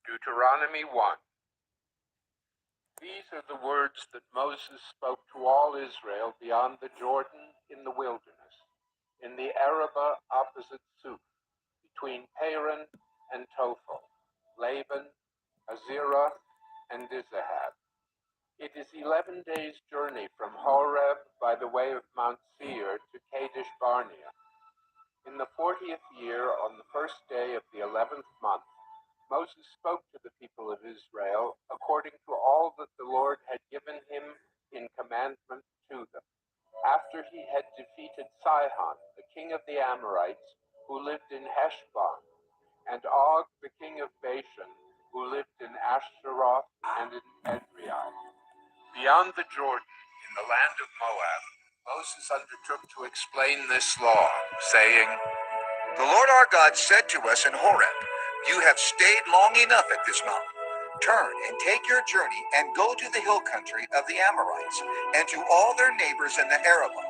Deuteronomy 1. These are the words that Moses spoke to all Israel beyond the Jordan in the wilderness, in the Arabah opposite Suf, between Paran and Tophel, Laban, Azerah, and Dizahab. It is 11 days' journey from Horeb by the way of Mount Seir to Kadesh Barnea. In the 40th year, on the first day of the 11th month, Moses spoke to the people of Israel according to all that the Lord had given him in commandment to them. After he had defeated Sihon, the king of the Amorites, who lived in Heshbon, and Og, the king of Bashan, who lived in Ashtaroth and in Edrei. Beyond the Jordan, in the land of Moab, Moses undertook to explain this law, saying, "The Lord our God said to us in Horeb, 'You have stayed long enough at this mountain. Turn and take your journey and go to the hill country of the Amorites and to all their neighbors in the Arabah,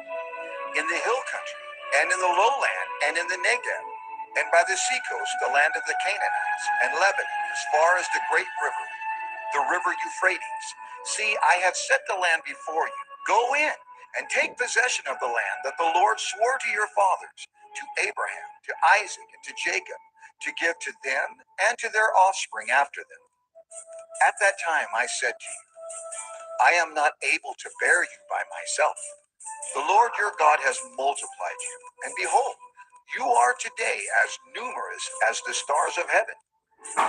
in the hill country and in the lowland and in the Negeb, and by the seacoast, the land of the Canaanites and Lebanon, as far as the great river, the river Euphrates. See, I have set the land before you. Go in and take possession of the land that the Lord swore to your fathers, to Abraham, to Isaac, and to Jacob, to give to them and to their offspring after them.' At that time I said to you, I am not able to bear you by myself. The Lord your God has multiplied you, and behold, you are today as numerous as the stars of heaven.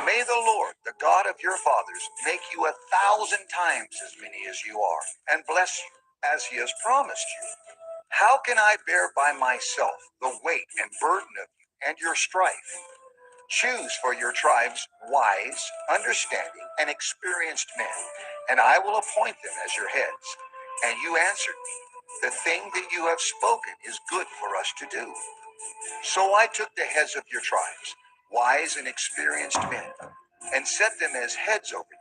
May the Lord, the God of your fathers, make you 1,000 times as many as you are, and bless you, as he has promised you. How can I bear by myself the weight and burden of you and your strife? Choose for your tribes wise, understanding, and experienced men, and I will appoint them as your heads." And you answered me, "The thing that you have spoken is good for us to do." So I took the heads of your tribes, wise and experienced men, and set them as heads over you,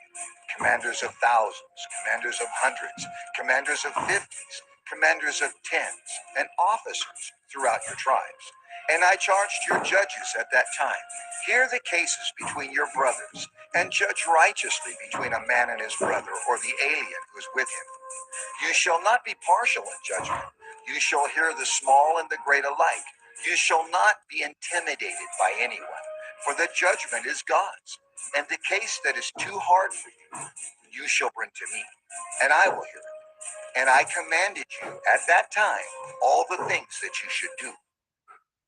commanders of thousands, commanders of hundreds, commanders of 50s, commanders of tens, and officers throughout your tribes. And I charged your judges at that time, "Hear the cases between your brothers, and judge righteously between a man and his brother, or the alien who is with him. You shall not be partial in judgment. You shall hear the small and the great alike. You shall not be intimidated by anyone, for the judgment is God's. And the case that is too hard for you, you shall bring to me, and I will hear it. And I commanded you at that time all the things that you should do."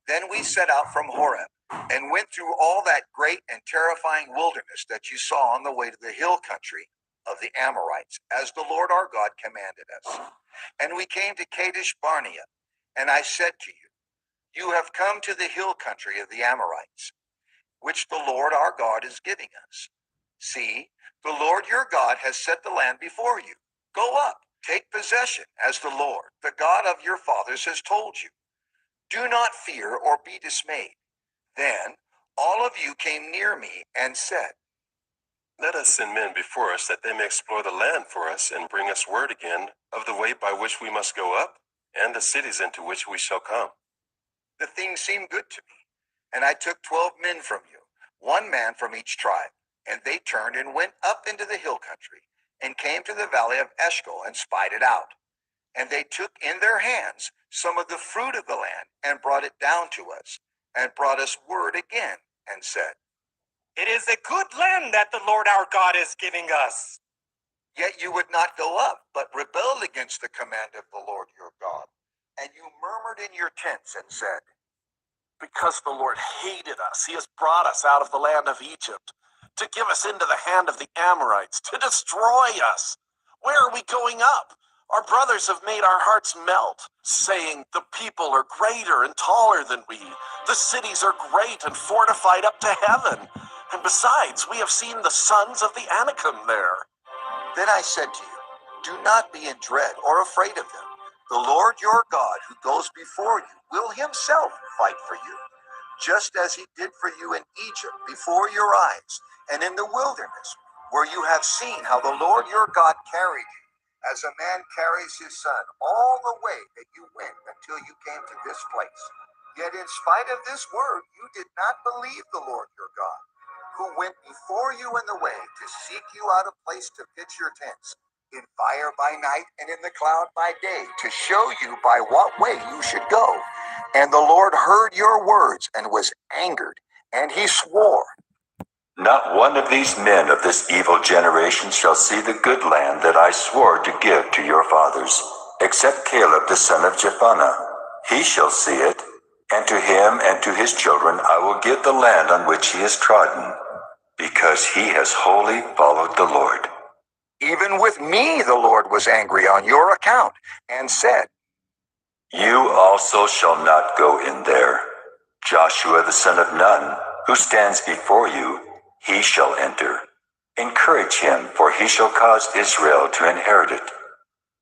Then we set out from Horeb and went through all that great and terrifying wilderness that you saw on the way to the hill country of the Amorites, as the Lord our God commanded us. And we came to Kadesh Barnea, and I said to you, "You have come to the hill country of the Amorites, which the Lord our God is giving us. See, the Lord your God has set the land before you. Go up, take possession, as the Lord, the God of your fathers, has told you. Do not fear or be dismayed." Then all of you came near me and said, "Let us send men before us, that they may explore the land for us and bring us word again of the way by which we must go up, and the cities into which we shall come." The thing seemed good to me, and I took 12 men from you, one man from each tribe, and they turned and went up into the hill country, and came to the valley of Eshcol and spied it out. And they took in their hands some of the fruit of the land and brought it down to us, and brought us word again and said, "It is a good land that the Lord our God is giving us." Yet you would not go up, but rebelled against the command of the Lord your God. And you murmured in your tents and said, Because the Lord hated us, he has brought us out of the land of Egypt, to give us into the hand of the Amorites, to destroy us. Where are we going up? Our brothers have made our hearts melt, saying, the people are greater and taller than we. The cities are great and fortified up to heaven. And besides, we have seen the sons of the Anakim there. Then I said to you, do not be in dread or afraid of them. The Lord your God, who goes before you, will himself fight for you, just as he did for you in Egypt before your eyes, and in the wilderness, where you have seen how the Lord your God carried you, as a man carries his son, all the way that you went until you came to this place. Yet in spite of this word, you did not believe the Lord your God, who went before you in the way to seek you out a place to pitch your tents, in fire by night and in the cloud by day, to show you by what way you should go. And the Lord heard your words and was angered, and he swore, Not one of these men of this evil generation shall see the good land that I swore to give to your fathers, except Caleb the son of Jephunneh. He shall see it, and to him and to his children I will give the land on which he has trodden, because he has wholly followed the Lord. even with me the Lord was angry on your account, and said, You also shall not go in there. Joshua the son of Nun, who stands before you, he shall enter. Encourage him, for he shall cause Israel to inherit it.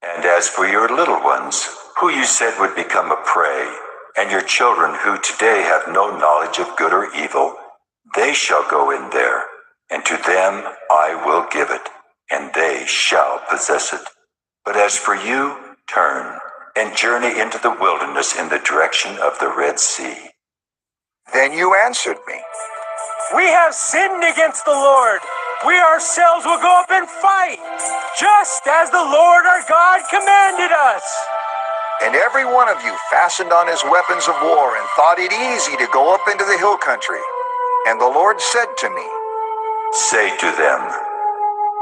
And as for your little ones, who you said would become a prey, and your children who today have no knowledge of good or evil, they shall go in there, and to them I will give it, and they shall possess it. But as for you, turn and journey into the wilderness in the direction of the Red Sea. Then you answered me, We have sinned against the Lord. We ourselves will go up and fight, just as the Lord our God commanded us. and every one of you fastened on his weapons of war and thought it easy to go up into the hill country. And the Lord said to me, Say to them,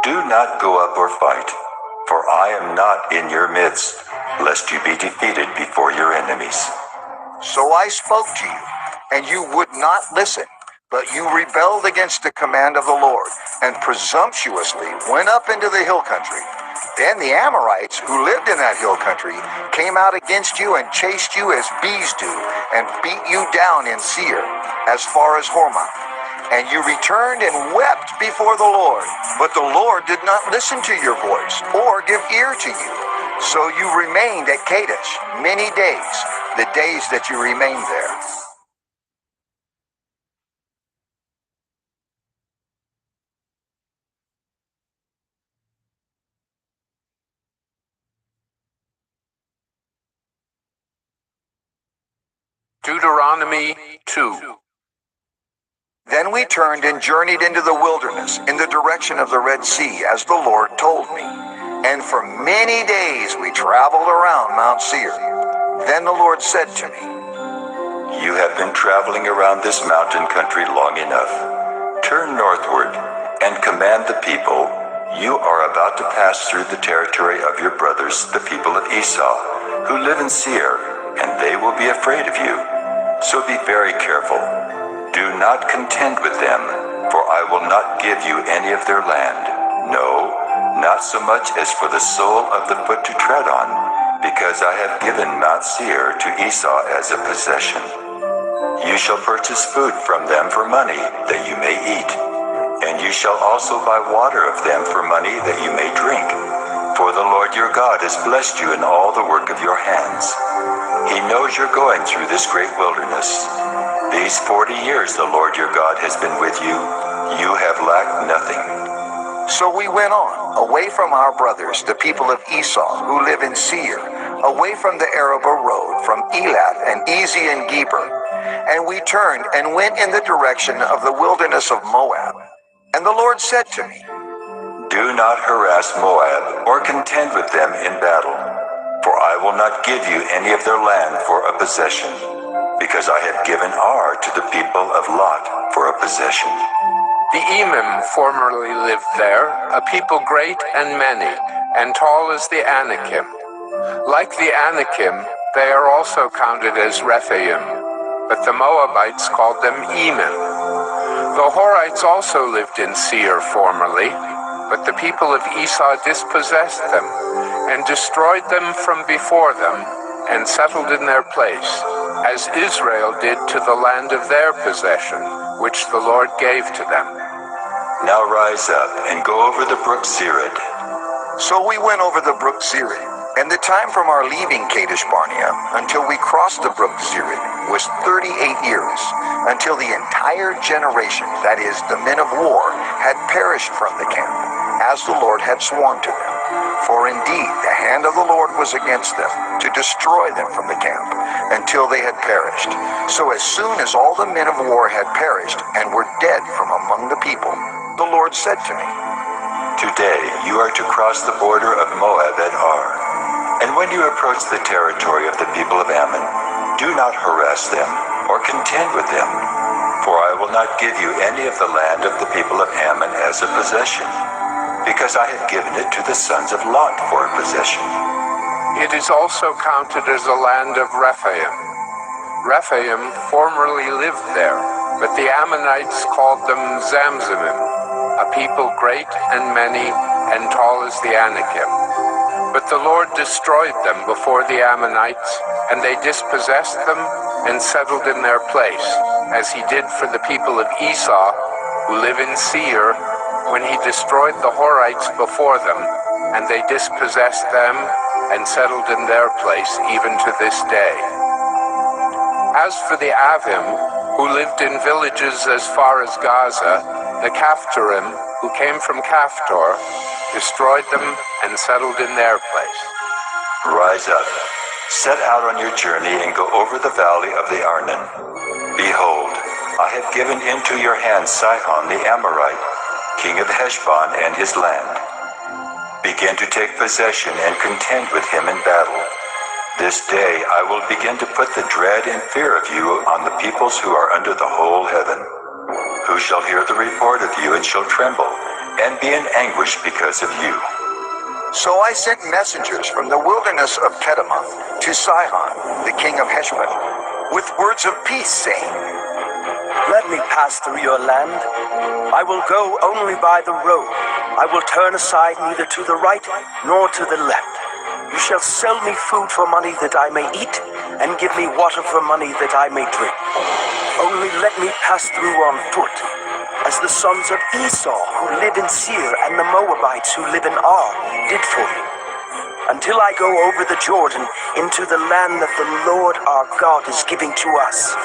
Do not go up or fight, for I am not in your midst, lest you be defeated before your enemies. So I spoke to you, and you would not listen, but you rebelled against the command of the Lord, and presumptuously went up into the hill country. Then the Amorites, who lived in that hill country, came out against you and chased you as bees do, and beat you down in Seir, as far as Hormah. And you returned and wept before the Lord. But the Lord did not listen to your voice, or give ear to you. So you remained at Kadesh many days, the days that you remained there. Deuteronomy 2. Then we turned and journeyed into the wilderness in the direction of the Red Sea, as the Lord told me. And for many days we traveled around Mount Seir. Then the Lord said to me, You have been traveling around this mountain country long enough. Turn northward and command the people. You are about to pass through the territory of your brothers, the people of Esau, who live in Seir, and they will be afraid of you. So be very careful. Do not contend with them, for I will not give you any of their land. No, not so much as for the sole of the foot to tread on, because I have given Mount Seir to Esau as a possession. You shall purchase food from them for money that you may eat, and you shall also buy water of them for money that you may drink. For the Lord your God has blessed you in all the work of your hands. He knows you're going through this great wilderness. These 40 years the Lord your God has been with you. You have lacked nothing. So we went on, away from our brothers, the people of Esau, who live in Seir, away from the Arabah road, from Elath and Ezion Geber. And we turned and went in the direction of the wilderness of Moab. And the Lord said to me, Do not harass Moab or contend with them in battle, for I will not give you any of their land for a possession, because I have given Ar to the people of Lot for a possession. The Emim formerly lived there, a people great and many, and tall as the Anakim. Like the Anakim, they are also counted as Rephaim, but the Moabites called them Emim. The Horites also lived in Seir formerly, but the people of Esau dispossessed them, and destroyed them from before them, and settled in their place, as Israel did to the land of their possession, which the Lord gave to them. Now rise up and go over the brook Zered. So we went over the brook Zered, and the time from our leaving Kadesh Barnea until we crossed the brook Zered was 38 years, until the entire generation, that is, the men of war, had perished from the camp, as the Lord had sworn to them. For indeed the hand of the Lord was against them, to destroy them from the camp, until they had perished. So as soon as all the men of war had perished, and were dead from among the people, the Lord said to me, Today you are to cross the border of Moab at Ar. And when you approach the territory of the people of Ammon, do not harass them or contend with them, for I will not give you any of the land of the people of Ammon as a possession, because I have given it to the sons of Lot for a possession. It is also counted as a land of Rephaim. Rephaim formerly lived there, but the Ammonites called them Zamzumim, a people great and many and tall as the Anakim. But the Lord destroyed them before the Ammonites, and they dispossessed them and settled in their place, as he did for the people of Esau, who live in Seir, when he destroyed the Horites before them, and they dispossessed them and settled in their place even to this day. As for the Avim, who lived in villages as far as Gaza, the Caphtorim, who came from Caphtor, destroyed them and settled in their place. Rise up, set out on your journey and go over the valley of the Arnon. Behold, I have given into your hand Sihon the Amorite, king of Heshbon and his land. Begin to take possession and contend with him in battle. This day I will begin to put the dread and fear of you on the peoples who are under the whole heaven, who shall hear the report of you and shall tremble, and be in anguish because of you. So I sent messengers from the wilderness of Kedemoth to Sihon, the king of Heshbon, with words of peace, saying, Let me pass through your land. I will go only by the road. I will turn aside neither to the right nor to the left. You shall sell me food for money that I may eat, and give me water for money that I may drink. Only let me pass through on foot, as the sons of Esau who live in Seir and the Moabites who live in Ar did for me, until I go over the Jordan into the land that the Lord our God is giving to us.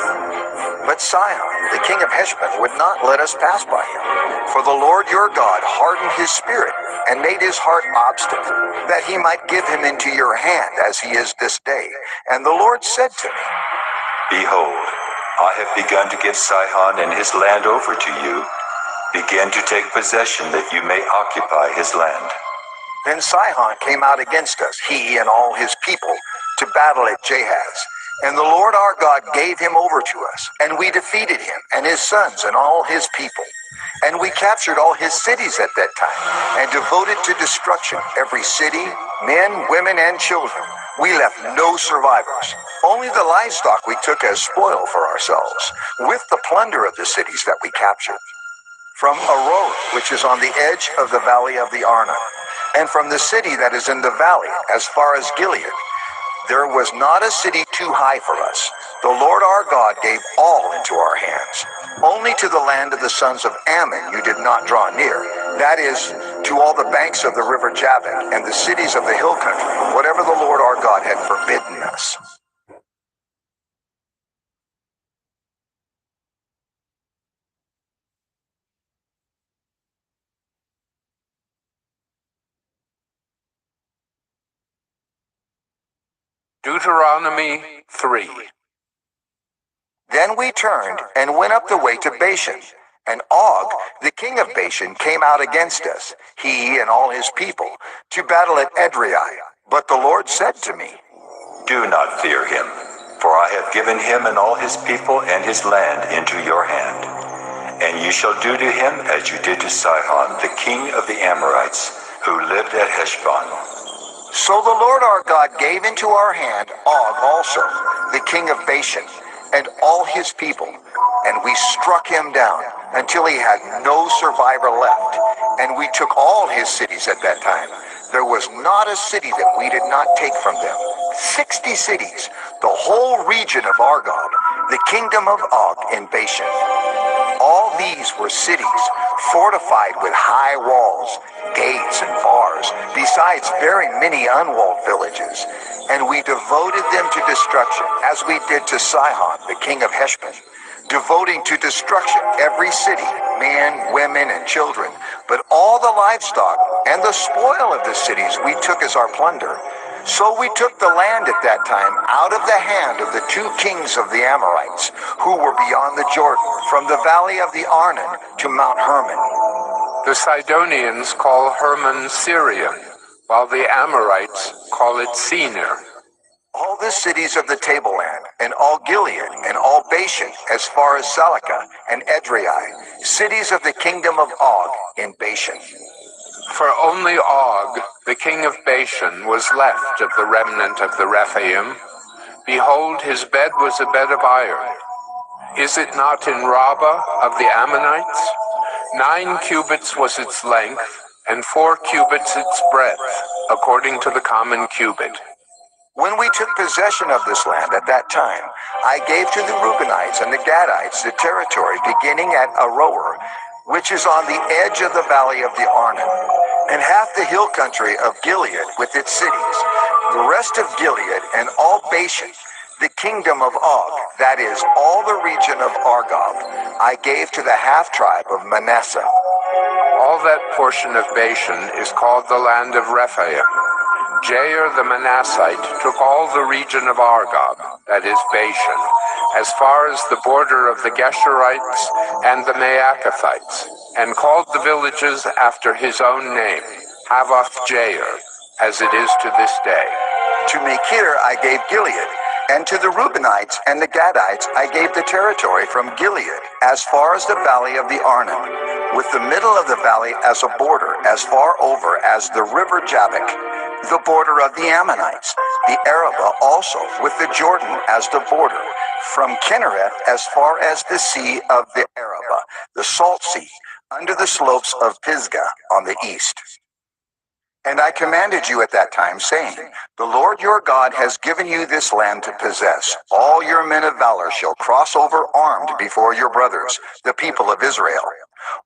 But Sihon, the king of Heshbon, would not let us pass by him. For the Lord your God hardened his spirit and made his heart obstinate, that he might give him into your hand as he is this day. And the Lord said to me, Behold, I have begun to give Sihon and his land over to you. Begin to take possession that you may occupy his land. Then Sihon came out against us, he and all his people, to battle at Jahaz. And the Lord our God gave him over to us, and we defeated him and his sons and all his people. And we captured all his cities at that time, and devoted to destruction every city, men, women, and children. We left no survivors. Only the livestock we took as spoil for ourselves, with the plunder of the cities that we captured. From Aroer, which is on the edge of the valley of the Arnon, and from the city that is in the valley as far as Gilead, there was not a city too high for us. The Lord our God gave all into our hands. Only to the land of the sons of Ammon you did not draw near, that is, to all the banks of the river Jabbok and the cities of the hill country, whatever the Lord our God had forbidden us. Deuteronomy 3. Then we turned and went up the way to Bashan. And Og, the king of Bashan, came out against us, he and all his people, to battle at Edrei. But the Lord said to me, Do not fear him, for I have given him and all his people and his land into your hand. And you shall do to him as you did to Sihon, the king of the Amorites, who lived at Heshbon. So the Lord our God gave into our hand Og also, the king of Bashan, and all his people, and we struck him down until he had no survivor left, and we took all his cities at that time. There was not a city that we did not take from them. 60 cities, the whole region of Argob, the kingdom of Og in Bashan. All these were cities, fortified with high walls, gates, and bars, besides very many unwalled villages. And we devoted them to destruction, as we did to Sihon, the king of Heshbon, devoting to destruction every city, men, women, and children. But all the livestock and the spoil of the cities we took as our plunder. So we took the land at that time out of the hand of the 2 kings of the Amorites, who were beyond the Jordan, from the valley of the Arnon to Mount Hermon. The Sidonians call Hermon Syrian, while the Amorites call it Senir. All the cities of the tableland, and all Gilead, and all Bashan, as far as Salakah and Edrei, cities of the kingdom of Og in Bashan. For only Og, the king of Bashan, was left of the remnant of the Rephaim. Behold, his bed was a bed of iron. Is it not in Rabbah of the Ammonites? 9 cubits was its length, and 4 cubits its breadth, according to the common cubit. When we took possession of this land at that time, I gave to the Reubenites and the Gadites the territory beginning at Aroer, which is on the edge of the valley of the Arnon, and half the hill country of Gilead with its cities, the rest of Gilead and all Bashan, the kingdom of Og, that is, all the region of Argob, I gave to the half-tribe of Manasseh. All that portion of Bashan is called the land of Rephaim. Jair the Manassite took all the region of Argob, that is Bashan, as far as the border of the Geshurites and the Maacathites, and called the villages after his own name, Havoth Jair, as it is to this day. To Machir I gave Gilead, and to the Reubenites and the Gadites I gave the territory from Gilead, as far as the valley of the Arnon, with the middle of the valley as a border, as far over as the river Jabbok, the border of the Ammonites, the Arabah also, with the Jordan as the border, from Kinnereth as far as the sea of the Arabah, the salt sea, under the slopes of Pisgah on the east. And I commanded you at that time, saying, The Lord your God has given you this land to possess. All your men of valor shall cross over armed before your brothers, the people of Israel.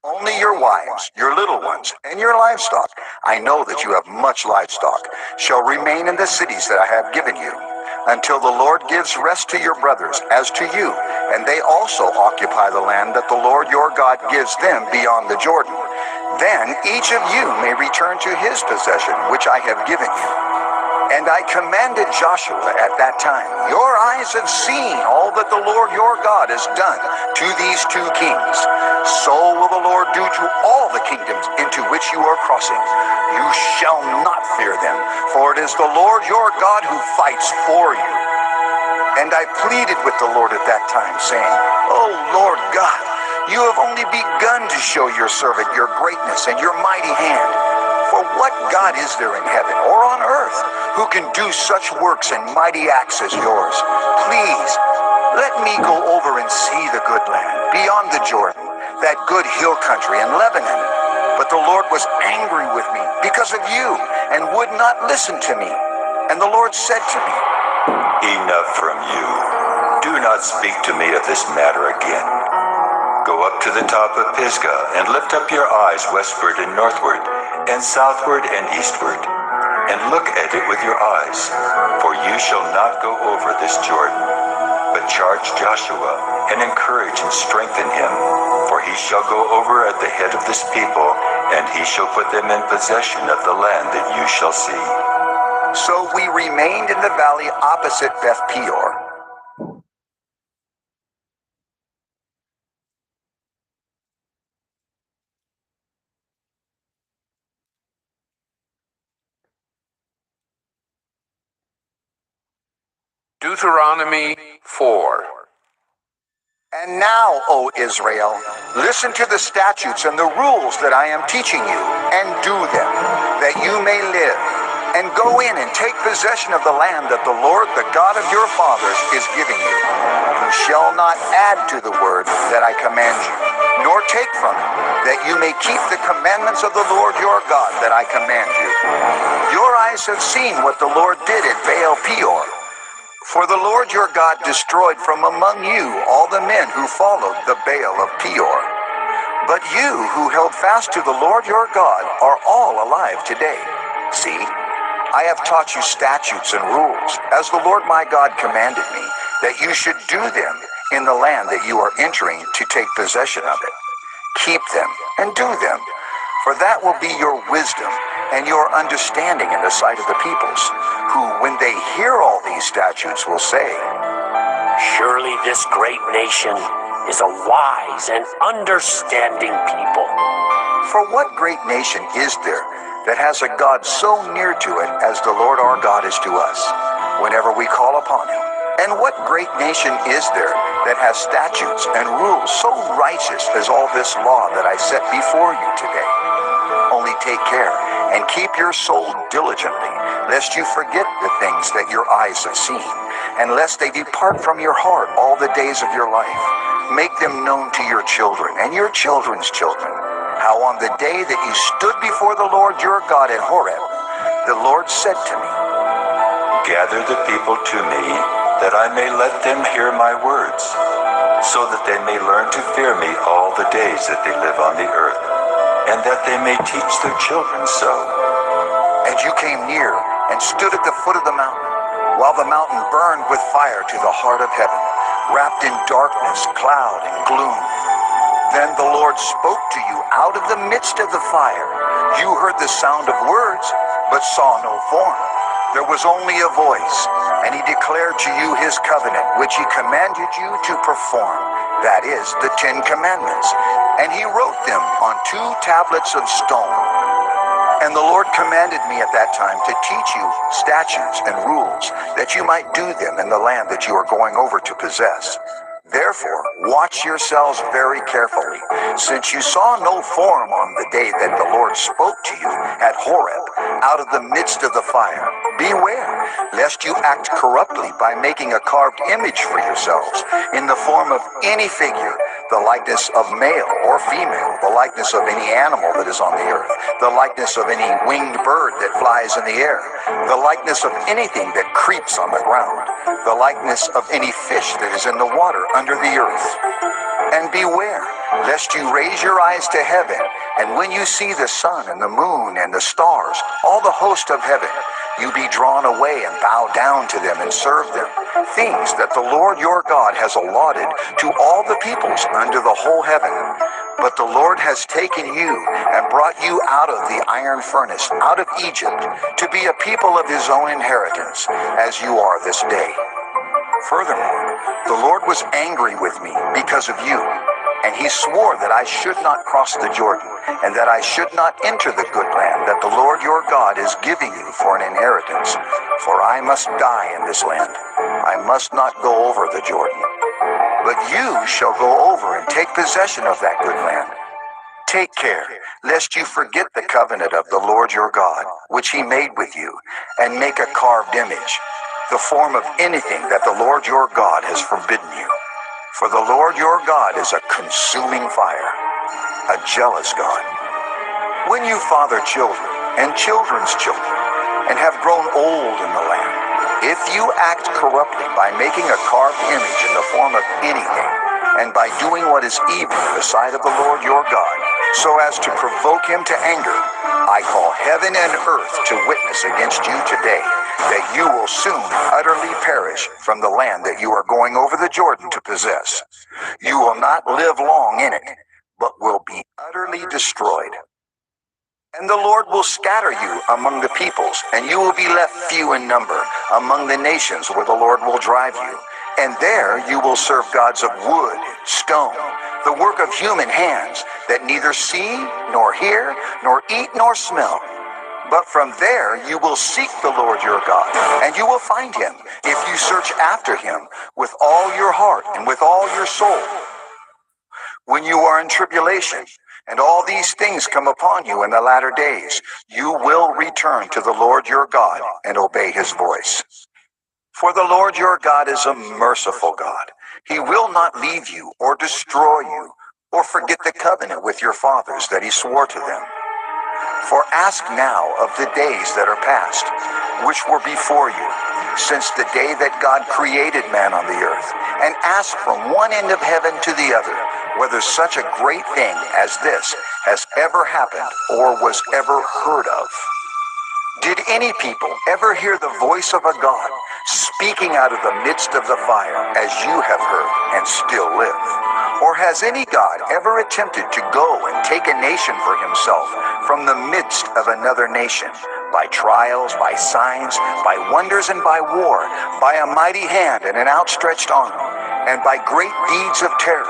Only your wives, your little ones, and your livestock, I know that you have much livestock, shall remain in the cities that I have given you, until the Lord gives rest to your brothers as to you, and they also occupy the land that the Lord your God gives them beyond the Jordan. Then each of you may return to his possession, which I have given you. And I commanded Joshua at that time, Your eyes have seen all that the Lord your God has done to these 2 kings. So will the Lord do to all the kingdoms into which you are crossing. You shall not fear them, for it is the Lord your God who fights for you. And I pleaded with the Lord at that time, saying, O Lord God, you have only begun to show your servant your greatness and your mighty hand. For what God is there in heaven or on earth who can do such works and mighty acts as yours? Please, let me go over and see the good land beyond the Jordan, that good hill country in Lebanon. But the Lord was angry with me because of you and would not listen to me. And the Lord said to me, Enough from you. Do not speak to me of this matter again. Go up to the top of Pisgah and lift up your eyes westward and northward, and southward and eastward, and look at it with your eyes, for you shall not go over this Jordan. But charge Joshua, and encourage and strengthen him, for he shall go over at the head of this people, and he shall put them in possession of the land that you shall see. So we remained in the valley opposite Beth Peor. Deuteronomy 4. And now, O Israel, listen to the statutes and the rules that I am teaching you, and do them, that you may live. And go in and take possession of the land that the Lord, the God of your fathers, is giving you. You shall not add to the word that I command you, nor take from it, that you may keep the commandments of the Lord your God that I command you. Your eyes have seen what the Lord did at Baal Peor. For the Lord your God destroyed from among you all the men who followed the Baal of Peor. But you who held fast to the Lord your God are all alive today. See, I have taught you statutes and rules, as the Lord my God commanded me, that you should do them in the land that you are entering to take possession of it. Keep them and do them, for that will be your wisdom and your understanding in the sight of the peoples, who, when they hear all these statutes, will say, Surely this great nation is a wise and understanding people. For what great nation is there that has a God so near to it as the Lord our God is to us, whenever we call upon him? And what great nation is there that has statutes and rules so righteous as all this law that I set before you today? Only take care and keep your soul diligently, lest you forget the things that your eyes have seen, and lest they depart from your heart all the days of your life. Make them known to your children and your children's children, how on the day that you stood before the Lord your God at Horeb, the Lord said to me, Gather the people to me, that I may let them hear my words, so that they may learn to fear me all the days that they live on the earth, and that they may teach their children so. And you came near and stood at the foot of the mountain, while the mountain burned with fire to the heart of heaven, wrapped in darkness, cloud, and gloom. Then the Lord spoke to you out of the midst of the fire. You heard the sound of words, but saw no form. There was only a voice, and he declared to you his covenant, which he commanded you to perform, that is, the 10 Commandments. And he wrote them on 2 tablets of stone. And the Lord commanded me at that time to teach you statutes and rules, that you might do them in the land that you are going over to possess. Therefore, watch yourselves very carefully, since you saw no form on the day that the Lord spoke to you at Horeb, out of the midst of the fire. Beware, lest you act corruptly by making a carved image for yourselves, in the form of any figure, the likeness of male or female, the likeness of any animal that is on the earth, the likeness of any winged bird that flies in the air, the likeness of anything that creeps on the ground, the likeness of any fish that is in the water under the earth. And beware, lest you raise your eyes to heaven, and when you see the sun and the moon and the stars, all the host of heaven, you be drawn away and bow down to them and serve them, things that the Lord your God has allotted to all the peoples under the whole heaven. But the Lord has taken you and brought you out of the iron furnace, out of Egypt, to be a people of his own inheritance, as you are this day. Furthermore, the Lord was angry with me because of you, and he swore that I should not cross the Jordan, and that I should not enter the good land that the Lord your God is giving you for an inheritance. For I must die in this land. I must not go over the Jordan. But you shall go over and take possession of that good land. Take care, lest you forget the covenant of the Lord your God, which he made with you, and make a carved image, the form of anything that the Lord your God has forbidden you. For the Lord your God is a consuming fire, a jealous God. When you father children and children's children, and have grown old in the land, if you act corruptly by making a carved image in the form of anything, and by doing what is evil in the sight of the Lord your God, so as to provoke him to anger, I call heaven and earth to witness against you today, that you will soon utterly perish from the land that you are going over the Jordan to possess. You will not live long in it, but will be utterly destroyed. And the Lord will scatter you among the peoples, and you will be left few in number among the nations where the Lord will drive you. And there you will serve gods of wood, stone, the work of human hands, that neither see, nor hear, nor eat, nor smell. But from there you will seek the Lord your God, and you will find him, if you search after him with all your heart and with all your soul. When you are in tribulation, and all these things come upon you in the latter days, you will return to the Lord your God and obey his voice. For the Lord your God is a merciful God. He will not leave you or destroy you or forget the covenant with your fathers that he swore to them. For ask now of the days that are past, which were before you, since the day that God created man on the earth, and ask from one end of heaven to the other, whether such a great thing as this has ever happened or was ever heard of. Did any people ever hear the voice of a God speaking out of the midst of the fire, as you have heard and still live? Or has any God ever attempted to go and take a nation for himself from the midst of another nation, by trials, by signs, by wonders, and by war, by a mighty hand and an outstretched arm, and by great deeds of terror,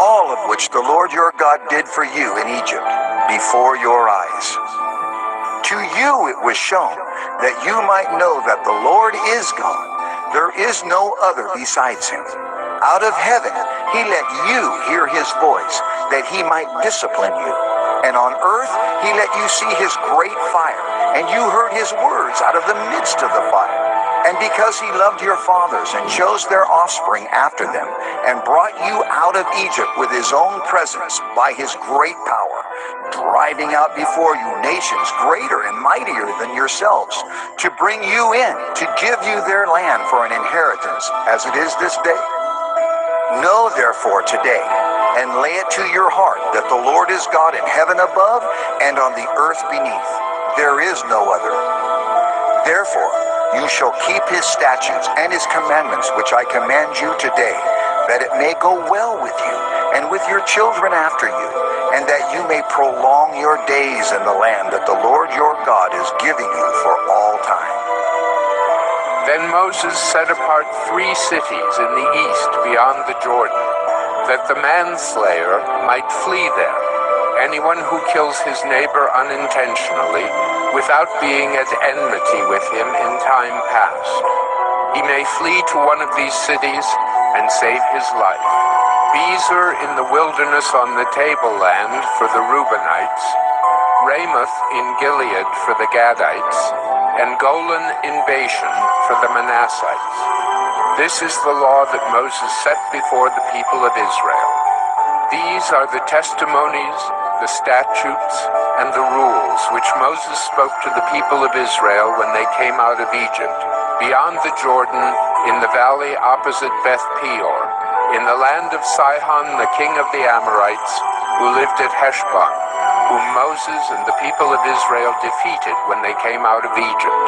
all of which the Lord your God did for you in Egypt, before your eyes? To you it was shown that you might know that the Lord is God. There is no other besides him. Out of heaven he let you hear his voice, that he might discipline you. And on earth he let you see his great fire, and you heard his words out of the midst of the fire. And because he loved your fathers and chose their offspring after them, and brought you out of Egypt with his own presence by his great power, driving out before you nations greater and mightier than yourselves, to bring you in, to give you their land for an inheritance, as it is this day. Know therefore today, and lay it to your heart, that the Lord is God in heaven above and on the earth beneath. There is no other. Therefore, you shall keep his statutes and his commandments, which I command you today, that it may go well with you and with your children after you, and that you may prolong your days in the land that the Lord your God is giving you for all time. Then Moses set apart 3 cities in the east beyond the Jordan, that the manslayer might flee there, anyone who kills his neighbor unintentionally, without being at enmity with him in time past. He may flee to one of these cities and save his life. Bezer in the wilderness on the tableland for the Reubenites, Ramoth in Gilead for the Gadites, and Golan in Bashan for the Manassites. This is the law that Moses set before the people of Israel. These are the testimonies, the statutes, and the rules which Moses spoke to the people of Israel when they came out of Egypt, beyond the Jordan, in the valley opposite Beth Peor, in the land of Sihon the king of the Amorites, who lived at Heshbon, whom Moses and the people of Israel defeated when they came out of Egypt.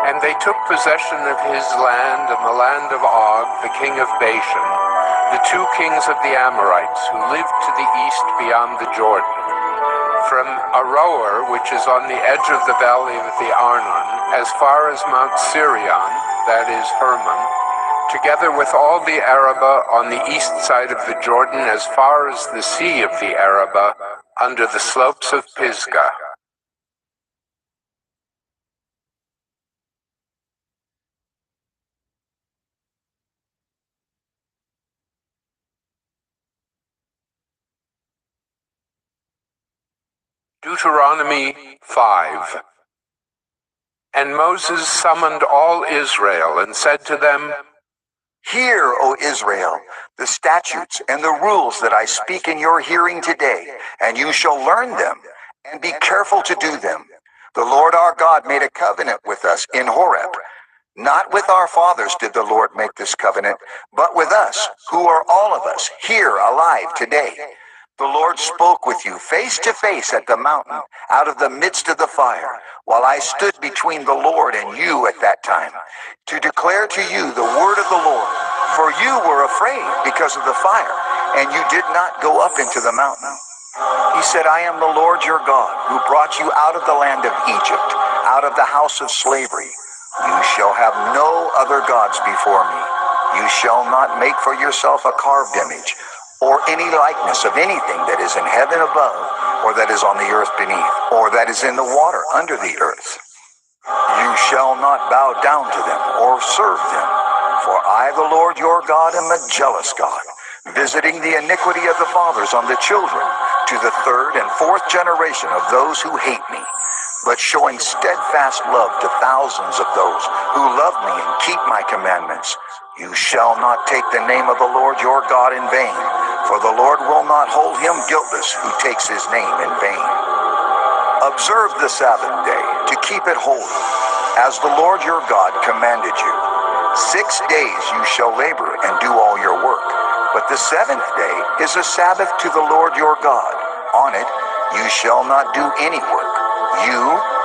And they took possession of his land and the land of Og, the king of Bashan, the 2 kings of the Amorites, who lived to the east beyond the Jordan. From Aroer, which is on the edge of the valley of the Arnon, as far as Mount Sirion, that is Hermon, together with all the Arabah on the east side of the Jordan, as far as the sea of the Arabah, under the slopes of Pisgah. Deuteronomy 5. And Moses summoned all Israel and said to them, Hear, O Israel, the statutes and the rules that I speak in your hearing today, and you shall learn them, and be careful to do them. The Lord our God made a covenant with us in Horeb. Not with our fathers did the Lord make this covenant, but with us, who are all of us here alive today. The Lord spoke with you face to face at the mountain, out of the midst of the fire, while I stood between the Lord and you at that time, to declare to you the word of the Lord. For you were afraid because of the fire, and you did not go up into the mountain. He said, I am the Lord your God, who brought you out of the land of Egypt, out of the house of slavery. You shall have no other gods before me. You shall not make for yourself a carved image, or any likeness of anything that is in heaven above, or that is on the earth beneath, or that is in the water under the earth. You shall not bow down to them or serve them, for I, the Lord your God, am a jealous God, visiting the iniquity of the fathers on the children, to the third and fourth generation of those who hate me, but showing steadfast love to thousands of those who love me and keep my commandments. You shall not take the name of the Lord your God in vain, for the Lord will not hold him guiltless who takes his name in vain. Observe the Sabbath day to keep it holy, as the Lord your God commanded you. 6 days you shall labor and do all your work, but the seventh day is a Sabbath to the Lord your God. On it you shall not do any work, you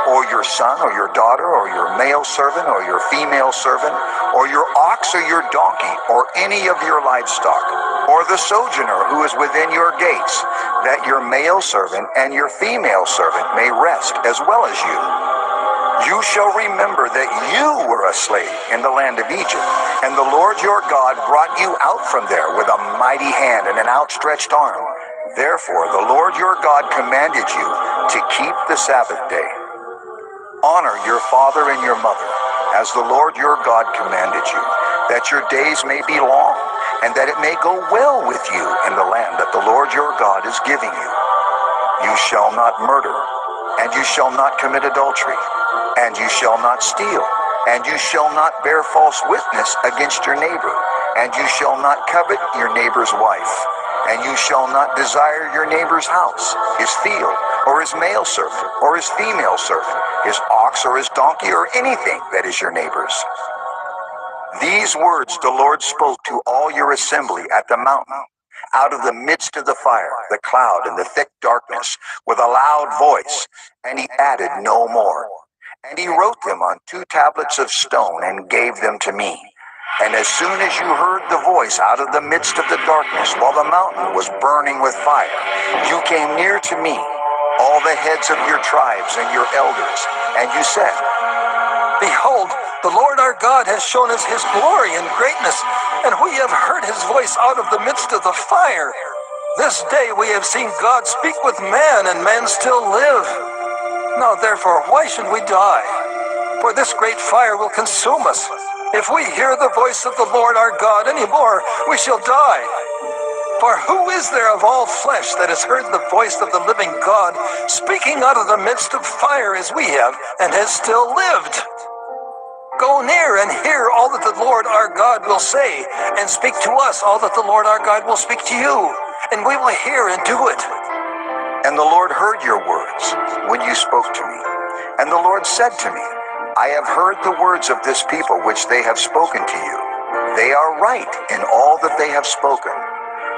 or your son or your daughter or your male servant or your female servant or your ox or your donkey or any of your livestock, or the sojourner who is within your gates, that your male servant and your female servant may rest as well as you. You shall remember that you were a slave in the land of Egypt, and the Lord your God brought you out from there with a mighty hand and an outstretched arm. Therefore the Lord your God commanded you to keep the Sabbath day. Honor your father and your mother, as the Lord your God commanded you, that your days may be long, and that it may go well with you in the land that the Lord your God is giving you. You shall not murder, and you shall not commit adultery, and you shall not steal, and you shall not bear false witness against your neighbor, and you shall not covet your neighbor's wife, and you shall not desire your neighbor's house, his field, or his male servant, or his female servant, his ox or his donkey, or anything that is your neighbor's. These words the Lord spoke to all your assembly at the mountain, out of the midst of the fire, the cloud, and the thick darkness, with a loud voice, and he added no more. And he wrote them on 2 tablets of stone and gave them to me. And as soon as you heard the voice out of the midst of the darkness, while the mountain was burning with fire, you came near to me, all the heads of your tribes and your elders, and you said, Behold, the Lord our God has shown us his glory and greatness, and we have heard his voice out of the midst of the fire. This day we have seen God speak with man, and man still live. Now therefore, why should we die? For this great fire will consume us. If we hear the voice of the Lord our God any more, we shall die. For who is there of all flesh that has heard the voice of the living God speaking out of the midst of fire as we have, and has still lived? Go near and hear all that the Lord our God will say, and speak to us all that the Lord our God will speak to you, and we will hear and do it. And the Lord heard your words when you spoke to me. And the Lord said to me, I have heard the words of this people which they have spoken to you. They are right in all that they have spoken.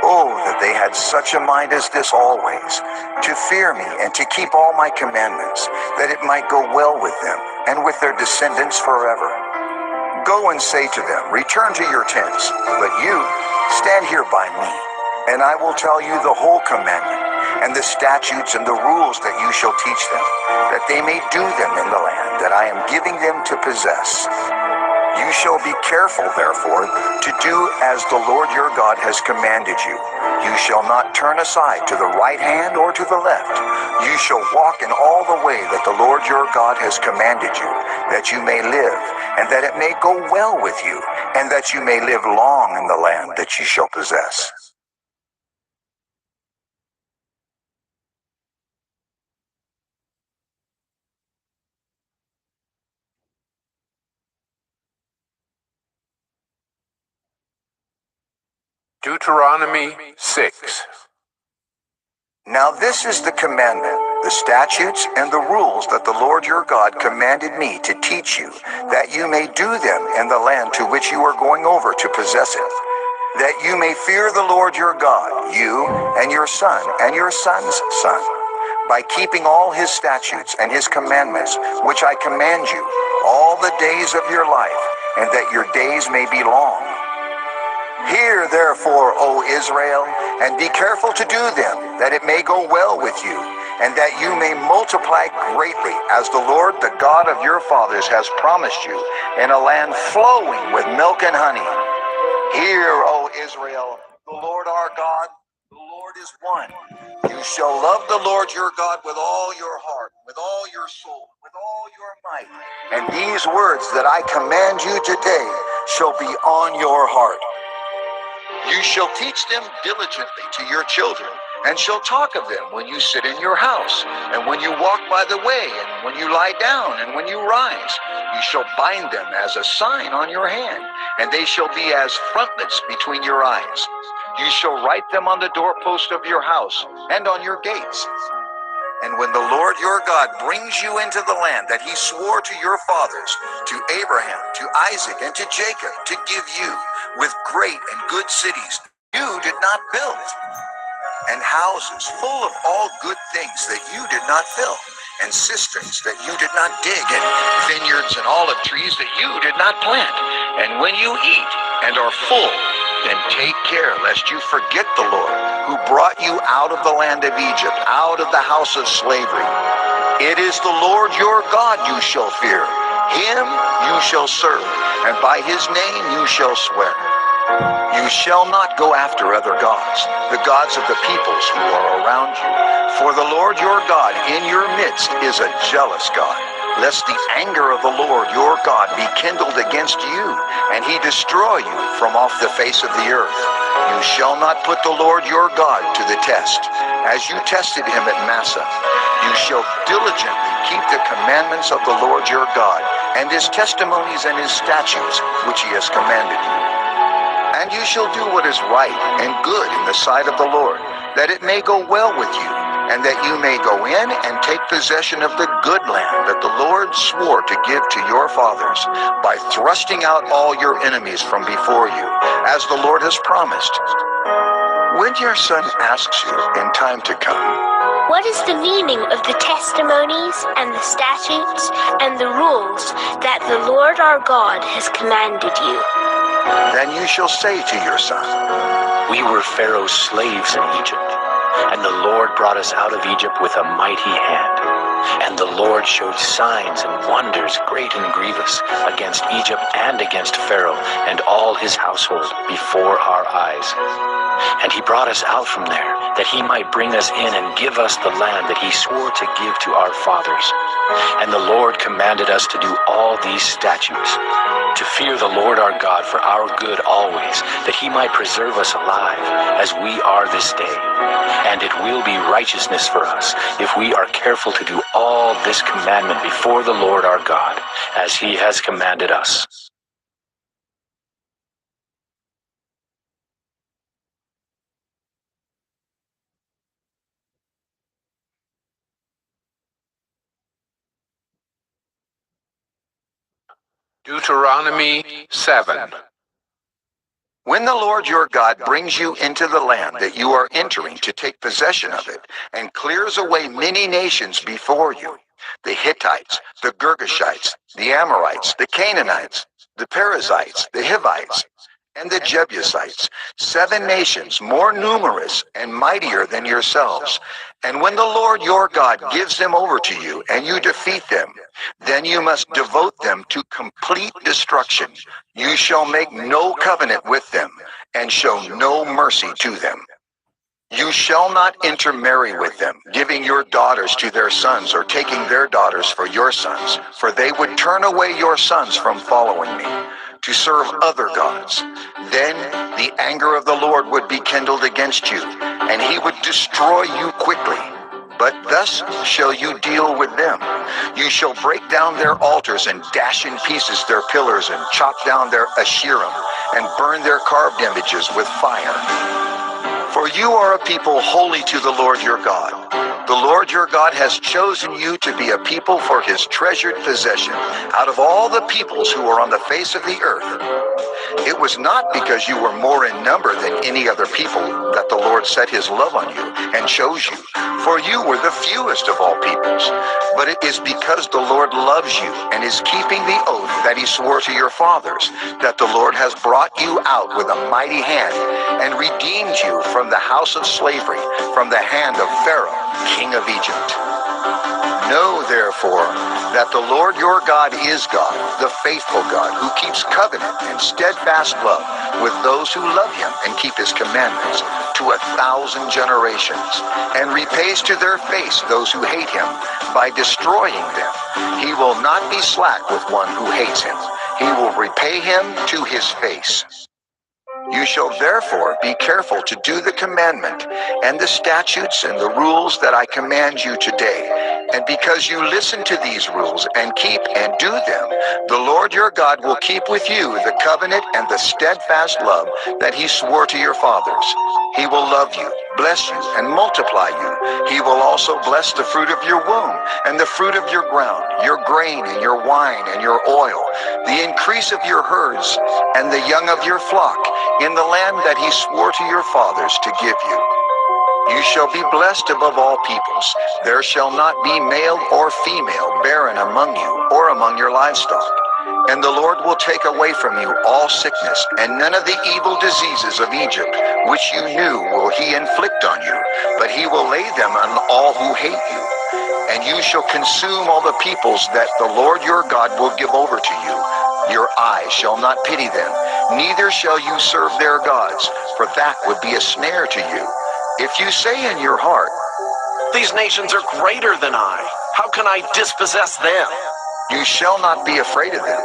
Oh, that they had such a mind as this always, to fear me and to keep all my commandments, that it might go well with them and with their descendants forever. Go and say to them, return to your tents, but you stand here by me, and I will tell you the whole commandment, and the statutes and the rules that you shall teach them, that they may do them in the land that I am giving them to possess. You shall be careful, therefore, to do as the Lord your God has commanded you. You shall not turn aside to the right hand or to the left. You shall walk in all the way that the Lord your God has commanded you, that you may live, and that it may go well with you, and that you may live long in the land that you shall possess. Deuteronomy 6. Now this is the commandment, the statutes and the rules that the Lord your God commanded me to teach you, that you may do them in the land to which you are going over to possess it, that you may fear the Lord your God, you and your son and your son's son, by keeping all his statutes and his commandments, which I command you, all the days of your life, and that your days may be long. Hear therefore, O Israel, and be careful to do them, that it may go well with you, and that you may multiply greatly, as the Lord, the God of your fathers, has promised you, in a land flowing with milk and honey. Hear, O Israel, the Lord our God, the Lord is one. You shall love the Lord your God with all your heart, with all your soul, with all your might. And these words that I command you today shall be on your heart. You shall teach them diligently to your children, and shall talk of them when you sit in your house, and when you walk by the way, and when you lie down, and when you rise. You shall bind them as a sign on your hand, and they shall be as frontlets between your eyes. You shall write them on the doorpost of your house and on your gates. And when the Lord your God brings you into the land that he swore to your fathers, to Abraham, to Isaac, and to Jacob, to give you, with great and good cities you did not build, and houses full of all good things that you did not fill, and cisterns that you did not dig, and vineyards and olive trees that you did not plant. And when you eat and are full, then take care lest you forget the Lord, who brought you out of the land of Egypt, out of the house of slavery. It is the Lord your God you shall fear. Him you shall serve, and by his name you shall swear. You shall not go after other gods, the gods of the peoples who are around you. For the Lord your God in your midst is a jealous God, lest the anger of the Lord your God be kindled against you, and he destroy you from off the face of the earth. You shall not put the Lord your God to the test, as you tested him at Massah. You shall diligently keep the commandments of the Lord your God, and his testimonies and his statutes, which he has commanded you. And you shall do what is right and good in the sight of the Lord, that it may go well with you, and that you may go in and take possession of the good land that the Lord swore to give to your fathers, by thrusting out all your enemies from before you, as the Lord has promised. When your son asks you in time to come, "What is the meaning of the testimonies and the statutes and the rules that the Lord our God has commanded you?" then you shall say to your son, We were Pharaoh's slaves in Egypt, and the Lord brought us out of Egypt with a mighty hand. And the Lord showed signs and wonders great and grievous against Egypt and against Pharaoh and all his household before our eyes. And he brought us out from there, that he might bring us in and give us the land that he swore to give to our fathers. And the Lord commanded us to do all these statutes, to fear the Lord our God for our good always, that he might preserve us alive, as we are this day. And it will be righteousness for us, if we are careful to do all this commandment before the Lord our God, as he has commanded us. Deuteronomy 7. when the Lord your God brings you into the land that you are entering to take possession of it, and clears away many nations before you, the Hittites, the Girgashites, the Amorites, the Canaanites, the Perizzites, the Hivites, and the Jebusites, 7 nations more numerous and mightier than yourselves. And when the Lord your God gives them over to you, and you defeat them, then you must devote them to complete destruction. You shall make no covenant with them, and show no mercy to them. You shall not intermarry with them, giving your daughters to their sons, or taking their daughters for your sons, for they would turn away your sons from following me, to serve other gods. Then the anger of the Lord would be kindled against you, and he would destroy you quickly. But thus shall you deal with them. You shall break down their altars, and dash in pieces their pillars, and chop down their Asherim, and burn their carved images with fire. For you are a people holy to the Lord your God. The Lord your God has chosen you to be a people for his treasured possession out of all the peoples who are on the face of the earth. It was not because you were more in number than any other people that the Lord set his love on you and chose you, for you were the fewest of all peoples. But it is because the Lord loves you and is keeping the oath that he swore to your fathers, that the Lord has brought you out with a mighty hand and redeemed you from the house of slavery, from the hand of Pharaoh, king of Egypt. Know, therefore, that the Lord your God is God, the faithful God, who keeps covenant and steadfast love with those who love him and keep his commandments to 1,000 generations, and repays to their face those who hate him by destroying them. He will not be slack with one who hates him. He will repay him to his face. You shall therefore be careful to do the commandment and the statutes and the rules that I command you today. And because you listen to these rules and keep and do them, the Lord your God will keep with you the covenant and the steadfast love that he swore to your fathers. He will love you, bless you, and multiply you. He will also bless the fruit of your womb and the fruit of your ground, your grain and your wine and your oil, the increase of your herds and the young of your flock, in the land that he swore to your fathers to give you. You shall be blessed above all peoples. There shall not be male or female barren among you or among your livestock. And the Lord will take away from you all sickness, and none of the evil diseases of Egypt, which you knew, will he inflict on you, but he will lay them on all who hate you. And you shall consume all the peoples that the Lord your God will give over to you. Your eyes shall not pity them, neither shall you serve their gods, for that would be a snare to you. If you say in your heart, These nations are greater than I. How can I dispossess them? you shall not be afraid of them,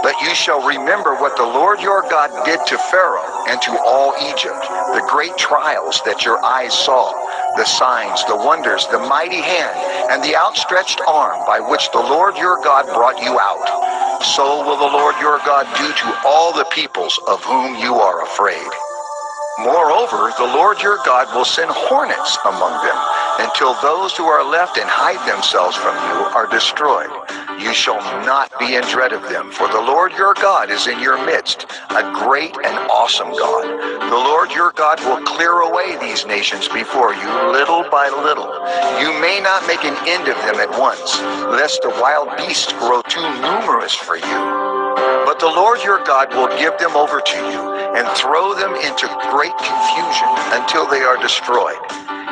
but you shall remember what the Lord your God did to Pharaoh and to all Egypt, the great trials that your eyes saw, the signs, the wonders, the mighty hand, and the outstretched arm by which the Lord your God brought you out. So will the Lord your God do to all the peoples of whom you are afraid. Moreover, the Lord your God will send hornets among them, until those who are left and hide themselves from you are destroyed. You shall not be in dread of them, for the Lord your God is in your midst, a great and awesome God. The Lord your God will clear away these nations before you, little by little. You may not make an end of them at once, lest the wild beasts grow too numerous for you. But the Lord your God will give them over to you and throw them into great confusion until they are destroyed.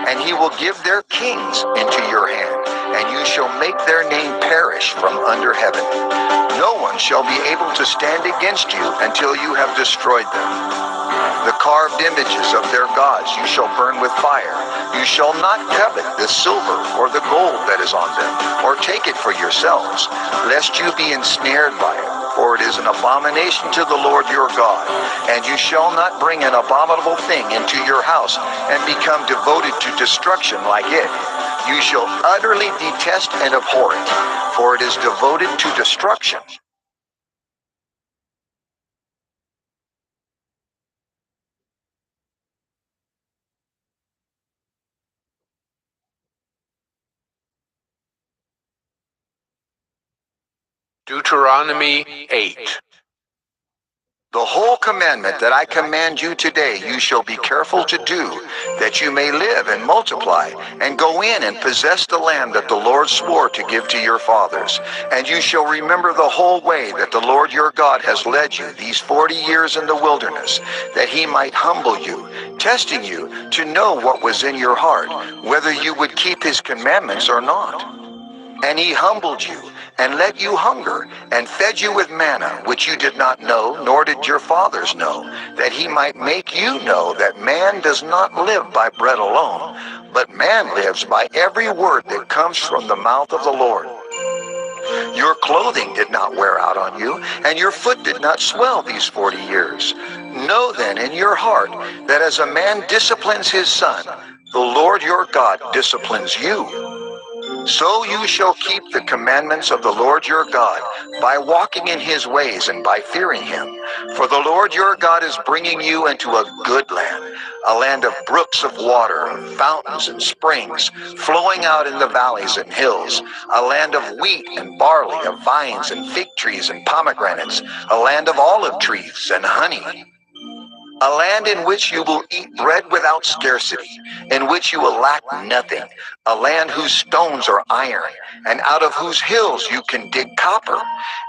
And he will give their kings into your hand, and you shall make their name perish from under heaven. No one shall be able to stand against you until you have destroyed them. The carved images of their gods you shall burn with fire. You shall not covet the silver or the gold that is on them, or take it for yourselves, lest you be ensnared by it. For it is an abomination to the Lord your God. And you shall not bring an abominable thing into your house and become devoted to destruction like it. You shall utterly detest and abhor it, for it is devoted to destruction. Deuteronomy 8. The whole commandment that I command you today you shall be careful to do, that you may live and multiply, and go in and possess the land that the Lord swore to give to your fathers. And you shall remember the whole way that the Lord your God has led you these 40 years in the wilderness, that he might humble you, testing you to know what was in your heart, whether you would keep his commandments or not. And he humbled you, and let you hunger, and fed you with manna, which you did not know, nor did your fathers know, that he might make you know that man does not live by bread alone, but man lives by every word that comes from the mouth of the Lord. Your clothing did not wear out on you, and your foot did not swell these 40 years. Know then in your heart that as a man disciplines his son, the Lord your God disciplines you. So you shall keep the commandments of the Lord your God by walking in his ways and by fearing him. For the Lord your God is bringing you into a good land, a land of brooks of water, of fountains and springs, flowing out in the valleys and hills, a land of wheat and barley, of vines and fig trees and pomegranates, a land of olive trees and honey. A land in which you will eat bread without scarcity, in which you will lack nothing, a land whose stones are iron, and out of whose hills you can dig copper.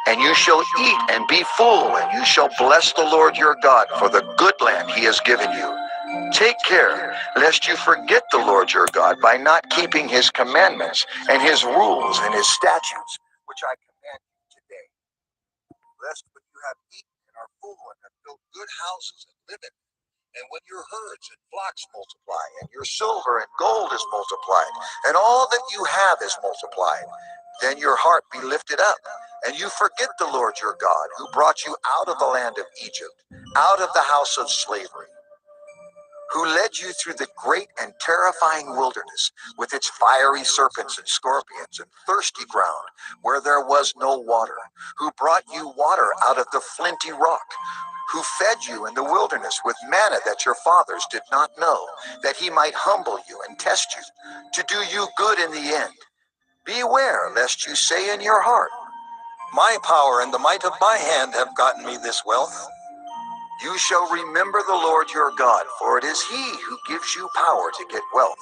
And you shall eat and be full, and you shall bless the Lord your God for the good land he has given you. Take care, lest you forget the Lord your God by not keeping his commandments and his rules and his statutes, which I command you today. Lest when you have eaten and are full and have built good houses and live in them, and when your herds and flocks multiply, and your silver and gold is multiplied, and all that you have is multiplied, then your heart be lifted up, and you forget the Lord your God, who brought you out of the land of Egypt, out of the house of slavery, who led you through the great and terrifying wilderness with its fiery serpents and scorpions and thirsty ground where there was no water, who brought you water out of the flinty rock, who fed you in the wilderness with manna that your fathers did not know, that he might humble you and test you, to do you good in the end. Beware lest you say in your heart, my power and the might of my hand have gotten me this wealth. You shall remember the Lord your God, for it is he who gives you power to get wealth,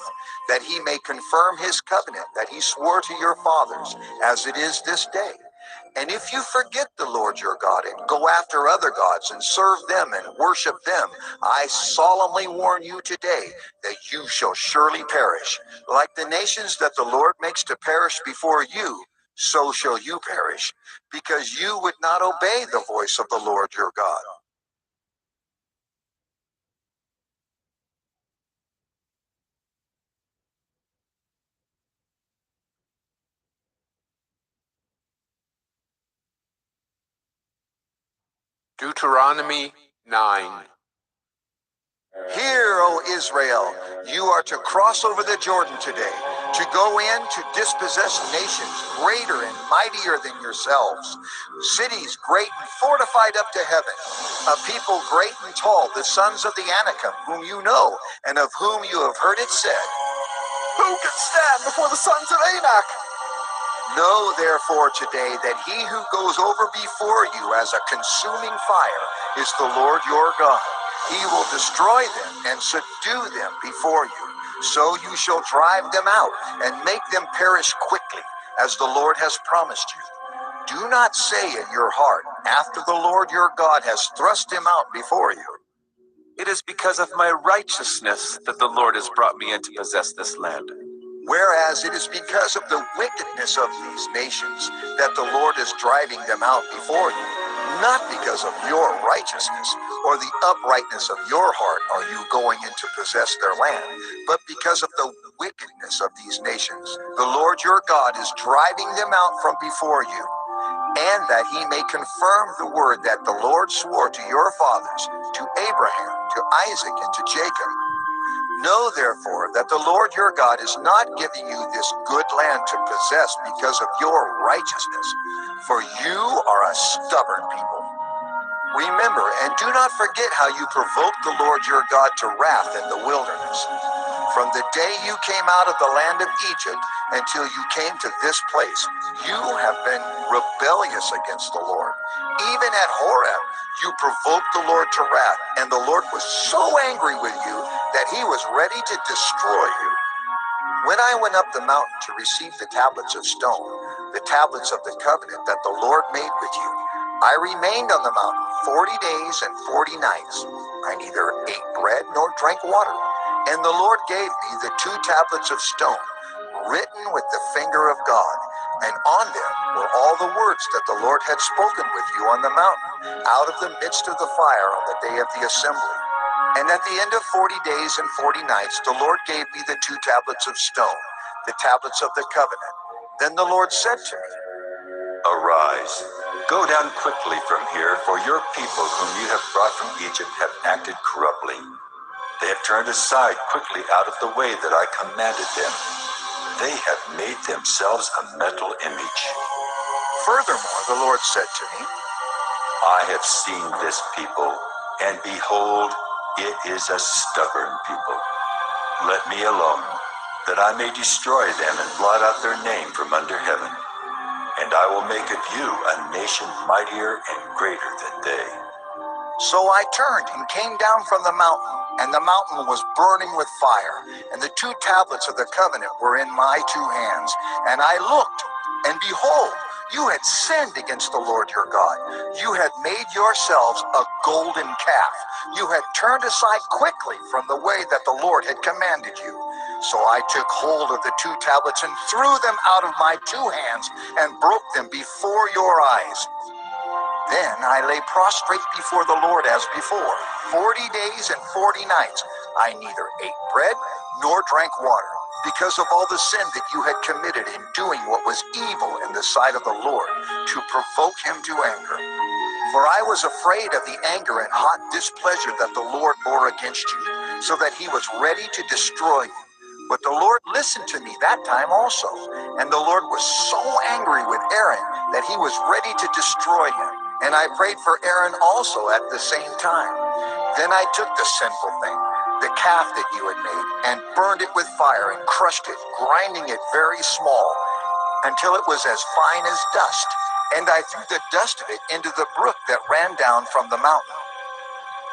that he may confirm his covenant that he swore to your fathers, as it is this day. And if you forget the Lord your God and go after other gods and serve them and worship them, I solemnly warn you today that you shall surely perish. Like the nations that the Lord makes to perish before you, so shall you perish, because you would not obey the voice of the Lord your God. Deuteronomy 9. Hear, O Israel, you are to cross over the Jordan today, to go in to dispossess nations greater and mightier than yourselves, cities great and fortified up to heaven, a people great and tall, the sons of the Anakim, whom you know, and of whom you have heard it said, who can stand before the sons of Anak? Know therefore today that he who goes over before you as a consuming fire is the Lord your God. He will destroy them and subdue them before you. So you shall drive them out and make them perish quickly, as the Lord has promised you. Do not say in your heart, after the Lord your God has thrust them out before you, It is because of my righteousness that the Lord has brought me in to possess this land. whereas it is because of the wickedness of these nations that the Lord is driving them out before you. Not because of your righteousness or the uprightness of your heart are you going in to possess their land, but because of the wickedness of these nations. The Lord your God is driving them out from before you, and that he may confirm the word that the Lord swore to your fathers, to Abraham, to Isaac, and to Jacob. Know therefore that the Lord your God is not giving you this good land to possess because of your righteousness, for you are a stubborn people. Remember and do not forget how you provoked the Lord your God to wrath in the wilderness. From the day you came out of the land of Egypt until you came to this place, you have been rebellious against the Lord. Even at Horeb, you provoked the Lord to wrath, and the Lord was so angry with you that he was ready to destroy you. When I went up the mountain to receive the tablets of stone, the tablets of the covenant that the Lord made with you, I remained on the mountain 40 days and 40 nights. I neither ate bread nor drank water. And the Lord gave me the 2 tablets of stone, written with the finger of God, and on them were all the words that the Lord had spoken with you on the mountain, out of the midst of the fire on the day of the assembly. And at the end of 40 days and 40 nights, the Lord gave me the 2 tablets of stone, the tablets of the covenant. Then the Lord said to me, Arise, go down quickly from here, for your people whom you have brought from Egypt have acted corruptly. They have turned aside quickly out of the way that I commanded them. They have made themselves a metal image. Furthermore, the Lord said to me, I have seen this people, and behold, it is a stubborn people. Let me alone, that I may destroy them and blot out their name from under heaven. And I will make of you a nation mightier and greater than they. So I turned and came down from the mountain, and the mountain was burning with fire, and the 2 tablets of the covenant were in my 2 hands. And I looked, and behold, you had sinned against the Lord your God. You had made yourselves a golden calf. You had turned aside quickly from the way that the Lord had commanded you. So I took hold of the 2 tablets and threw them out of my 2 hands and broke them before your eyes. Then I lay prostrate before the Lord as before, 40 days and 40 nights. I neither ate bread nor drank water, because of all the sin that you had committed in doing what was evil in the sight of the Lord, to provoke him to anger. For I was afraid of the anger and hot displeasure that the Lord bore against you, so that he was ready to destroy you. But the Lord listened to me that time also, and the Lord was so angry with Aaron that he was ready to destroy him. And I prayed for Aaron also at the same time. Then I took the sinful thing, the calf that you had made, and burned it with fire and crushed it, grinding it very small, until it was as fine as dust. And I threw the dust of it into the brook that ran down from the mountain.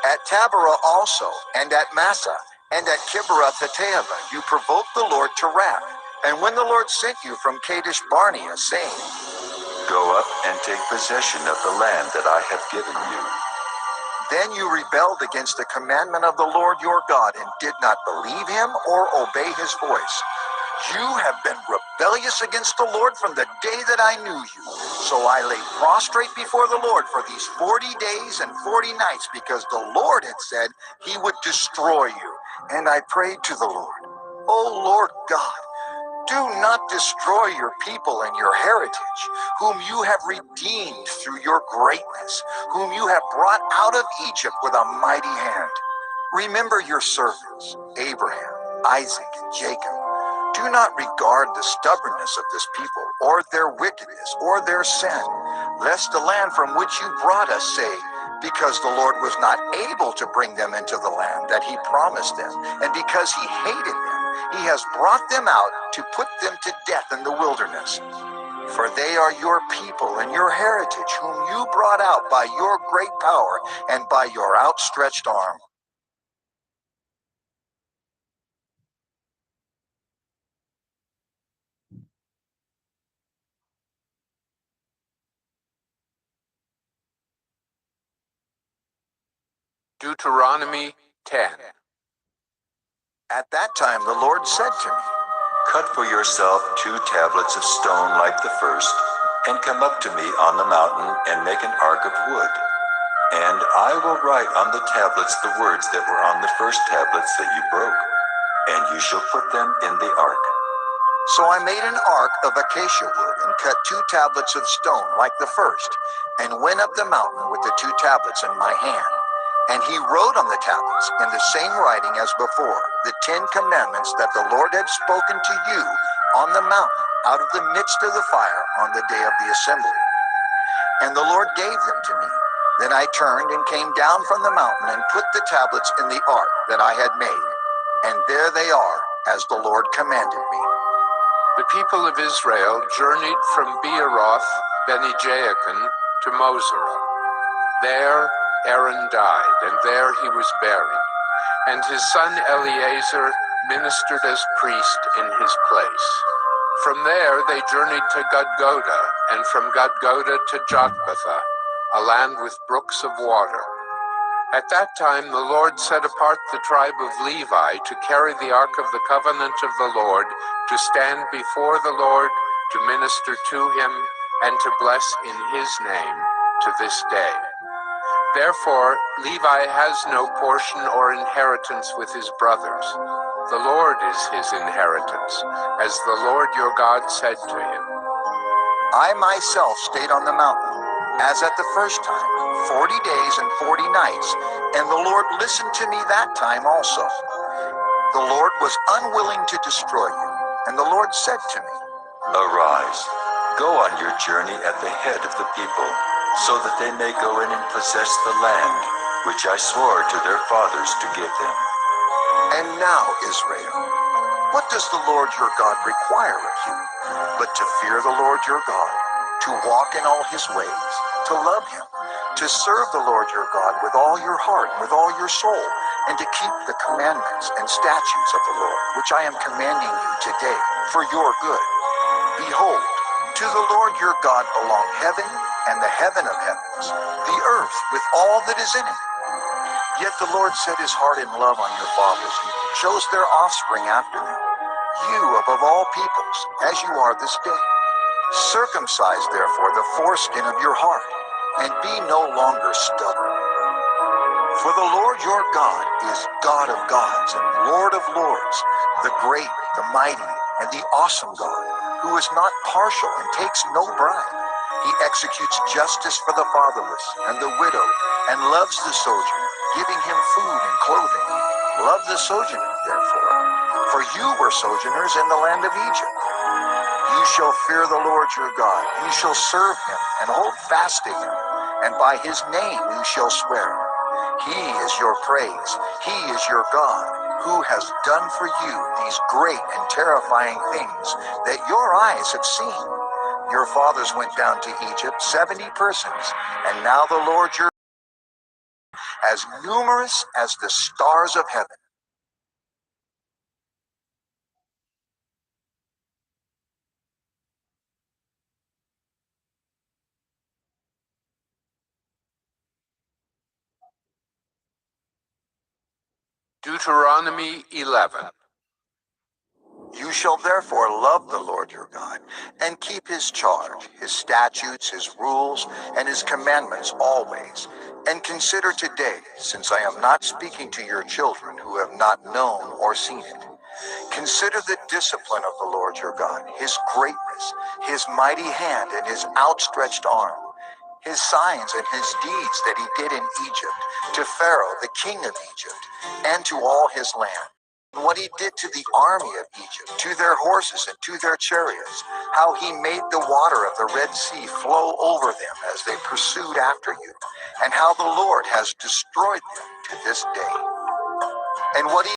At Taberah also, and at Massah, and at Kibroth-hattaavah, you provoked the Lord to wrath. And when the Lord sent you from Kadesh Barnea, saying, Go up and take possession of the land that I have given you. then you rebelled against the commandment of the Lord your God, and did not believe him or obey his voice. You have been rebellious against the Lord from the day that I knew you. So I lay prostrate before the Lord for these 40 days and 40 nights, because the Lord had said he would destroy you. And I prayed to the Lord, O Lord God, do not destroy your people and your heritage, whom you have redeemed through your greatness, whom you have brought out of Egypt with a mighty hand. Remember your servants, Abraham, Isaac, and Jacob. Do not regard the stubbornness of this people, or their wickedness, or their sin, lest the land from which you brought us say, because the Lord was not able to bring them into the land that he promised them, and because he hated them, he has brought them out to put them to death in the wilderness. For they are your people and your heritage, whom you brought out by your great power and by your outstretched arm. Deuteronomy 10. At that time the Lord said to me, Cut for yourself 2 tablets of stone like the first, and come up to me on the mountain and make an ark of wood. And I will write on the tablets the words that were on the first tablets that you broke, and you shall put them in the ark. So I made an ark of acacia wood, and cut 2 tablets of stone like the first, and went up the mountain with the 2 tablets in my hand. And he wrote on the tablets in the same writing as before, the 10 commandments that the Lord had spoken to you on the mountain out of the midst of the fire on the day of the assembly. And the Lord gave them to me. Then I turned and came down from the mountain and put the tablets in the ark that I had made. And there they are, as the Lord commanded me. The people of Israel journeyed from Beeroth Bene-Jaakan to Moserah. There Aaron died, and there he was buried, and his son Eleazar ministered as priest in his place. From there they journeyed to Gudgoda, and from Gudgoda to Jotbathah, a land with brooks of water. At that time the Lord set apart the tribe of Levi to carry the ark of the covenant of the Lord, to stand before the Lord, to minister to him, and to bless in his name to this day. Therefore, Levi has no portion or inheritance with his brothers. The Lord is his inheritance, as the Lord your God said to him. I myself stayed on the mountain, as at the first time, 40 days and 40 nights, and the Lord listened to me that time also. The Lord was unwilling to destroy you, and the Lord said to me, Arise, go on your journey at the head of the people, so that they may go in and possess the land, which I swore to their fathers to give them. And now, Israel, what does the Lord your God require of you, but to fear the Lord your God, to walk in all his ways, to love him, to serve the Lord your God with all your heart, with all your soul, and to keep the commandments and statutes of the Lord, which I am commanding you today, for your good. Behold, to the Lord your God belong heaven and the heaven of heavens, the earth with all that is in it. Yet the Lord set his heart in love on your fathers, and chose their offspring after them, you above all peoples, as you are this day. Circumcise therefore the foreskin of your heart, and be no longer stubborn. For the Lord your God is God of gods and Lord of lords, the great, the mighty and the awesome God, who is not partial and takes no bribe. He executes justice for the fatherless and the widow, and loves the sojourner, giving him food and clothing. Love the sojourner, therefore, for you were sojourners in the land of Egypt. You shall fear the Lord your God. You shall serve him and hold fast to him, and by his name you shall swear. He is your praise. He is your God, who has done for you these great and terrifying things that your eyes have seen. Your fathers went down to Egypt, 70 persons, and now the Lord your as numerous as the stars of heaven. Deuteronomy 11. You shall therefore love the Lord your God, and keep his charge, his statutes, his rules, and his commandments always. And consider today, since I am not speaking to your children who have not known or seen it, consider the discipline of the Lord your God, his greatness, his mighty hand, and his outstretched arm, his signs and his deeds that he did in Egypt, to Pharaoh, the king of Egypt, and to all his land. And what he did to the army of Egypt, to their horses and to their chariots, how he made the water of the Red Sea flow over them as they pursued after you, and how the Lord has destroyed them to this day. And what he